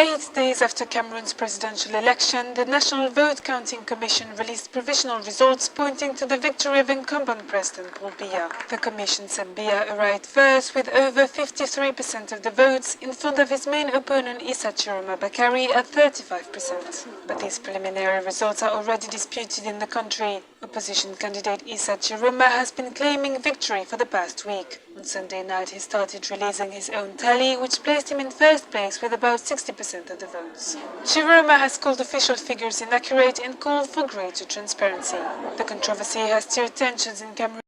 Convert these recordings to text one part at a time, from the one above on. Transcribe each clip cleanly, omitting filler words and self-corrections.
8 days after Cameroon's presidential election, the National Vote Counting Commission released provisional results pointing to the victory of incumbent President Paul Biya. The commission said Biya arrived first with over 53% of the votes in front of his main opponent Issa Chiroma Bakari at 35%. But these preliminary results are already disputed in the country. Opposition candidate Issa Chiroma has been claiming victory for the past week. On Sunday night, he started releasing his own tally, which placed him in first place with about 60% of the votes. Chiroma has called official figures inaccurate and called for greater transparency. The controversy has stirred tensions in Cameroon.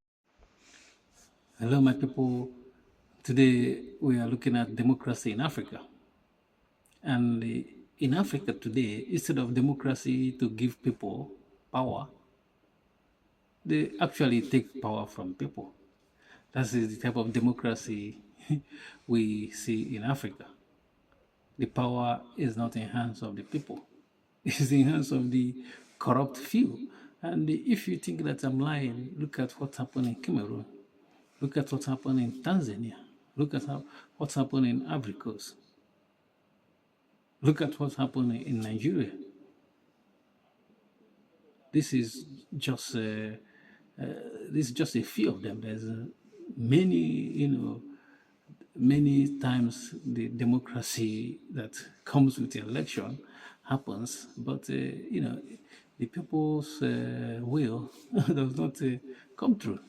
Hello, my people. Today we are looking at democracy in Africa. And in Africa today, instead of democracy to give people power, they actually take power from people. That is the type of democracy we see in Africa. The power is not in hands of the people. It's in hands of the corrupt few. And if you think that I'm lying, look at what happened in Cameroon. Look at what happened in Tanzania. Look at what's happened in Ivory Coast. Look at what's happening in Nigeria. This is just a few of them. There's many, many times the democracy that comes with the election happens, but the people's will does not come true.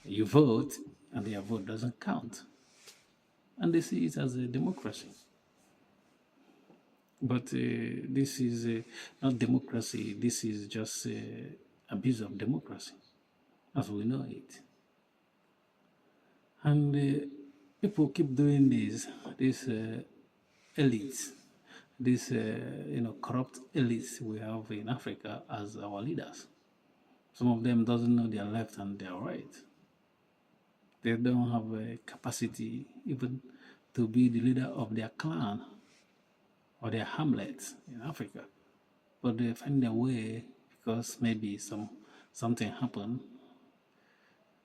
You vote, and their vote doesn't count, and they see it as a democracy. But this is not democracy. This is just abuse of democracy, as we know it. And people keep doing this elites, these corrupt elites we have in Africa as our leaders. Some of them doesn't know their left and their right. They don't have a capacity even to be the leader of their clan or their hamlets in Africa, but they find a way because maybe something happened.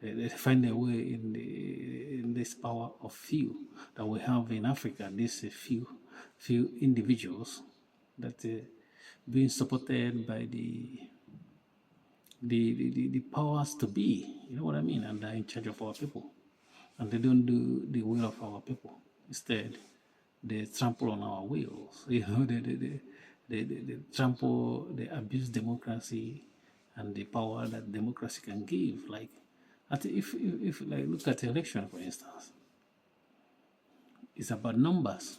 They find a way in this power of few that we have in Africa. These few individuals that being supported by the powers to be. You know what I mean? And they're in charge of our people, and they don't do the will of our people. Instead, they trample on our wills. They trample, they abuse democracy and the power that democracy can give. Like, if like look at the election, for instance, it's about numbers.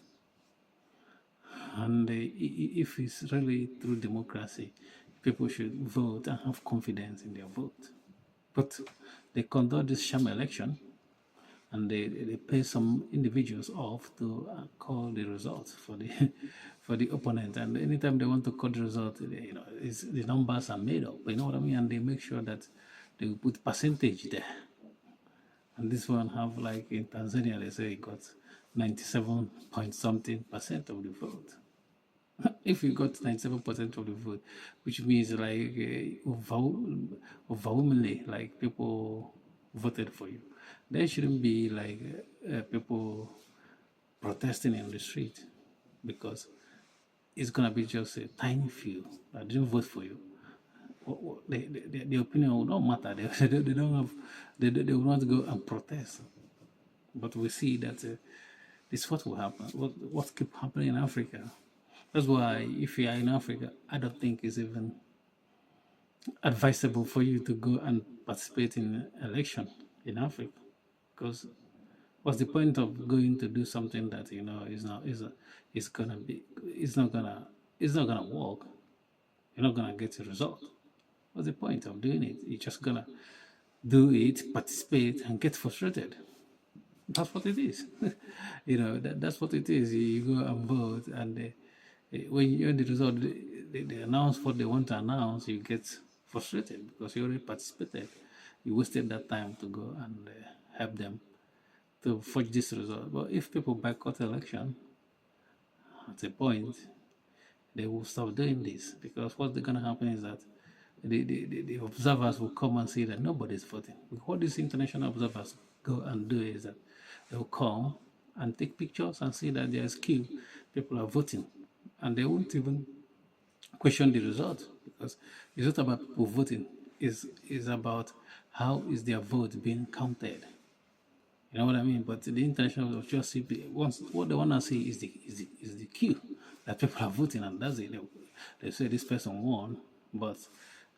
And if it's really through democracy, people should vote and have confidence in their vote. But they conduct this sham election, and they pay some individuals off to call the results for the opponent. And anytime they want to call the result, the numbers are made up. You know what I mean? And they make sure that they will put percentage there. And this one have, like in Tanzania, they say it got 97 point something percent of the vote. If you got 97% of the vote, which means like overwhelmingly, like people voted for you, there shouldn't be like people protesting in the street, because it's gonna be just a tiny few that didn't vote for you. The opinion will not matter. They don't have. They will not go and protest. But we see that this is what will happen. What keep happening in Africa. That's why if you are in Africa, I don't think it's even advisable for you to go and participate in election in Africa, because what's the point of going to do something that is not gonna work? You're not gonna get a result. What's the point of doing it? You're just gonna do it, participate, and get frustrated. That's what it is. That's what it is. You go and vote, and when you the result, they announce what they want to announce, you get frustrated because you already participated. You wasted that time to go and help them to forge this result. But if people boycott election, at a point, they will stop doing this, because what's going to happen is that the observers will come and see that nobody's voting. What these international observers go and do is that they will come and take pictures and see that there's queue. people are voting, and they won't even question the result because it's not about people voting. It's about how is their vote being counted. You know what I mean? But the international justice, once what they want to see is the queue that people are voting, and that's it. They say this person won, but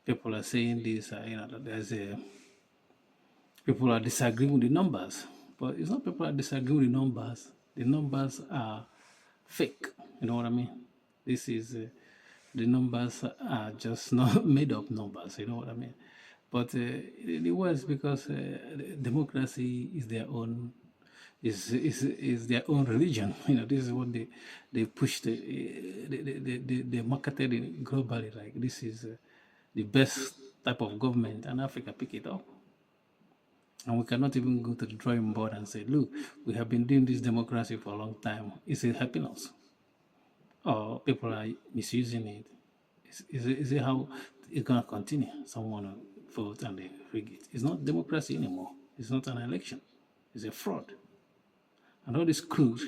people are saying this. That there's a people are disagreeing with the numbers, but it's not people are disagreeing with the numbers. The numbers are fake. You know what I mean? This is the numbers are just not made up numbers. You know what I mean? But the worst because democracy is their own is their own religion. You know, this is what they push they marketed it globally. Like this is the best type of government, and Africa pick it up. And we cannot even go to the drawing board and say, look, we have been doing this democracy for a long time. Is it helping us? Or people are misusing it? Is it how it's going to continue? Someone will vote and they rig it. It's not democracy anymore. It's not an election. It's a fraud. And all these crooks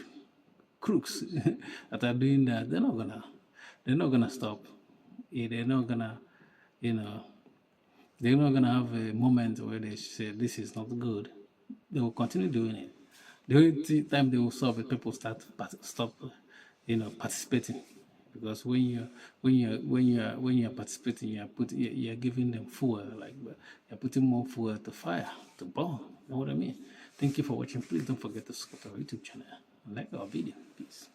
that are doing that, they're not gonna stop. They're not gonna, you know, they're not gonna have a moment where they say this is not good. They will continue doing it. The only time they will stop is people stop, participating. Because when you're participating, you're giving them fuel, like you're putting more fuel to fire to burn. You know what I mean? Thank you for watching. Please don't forget to subscribe to our YouTube channel and like our video. Peace.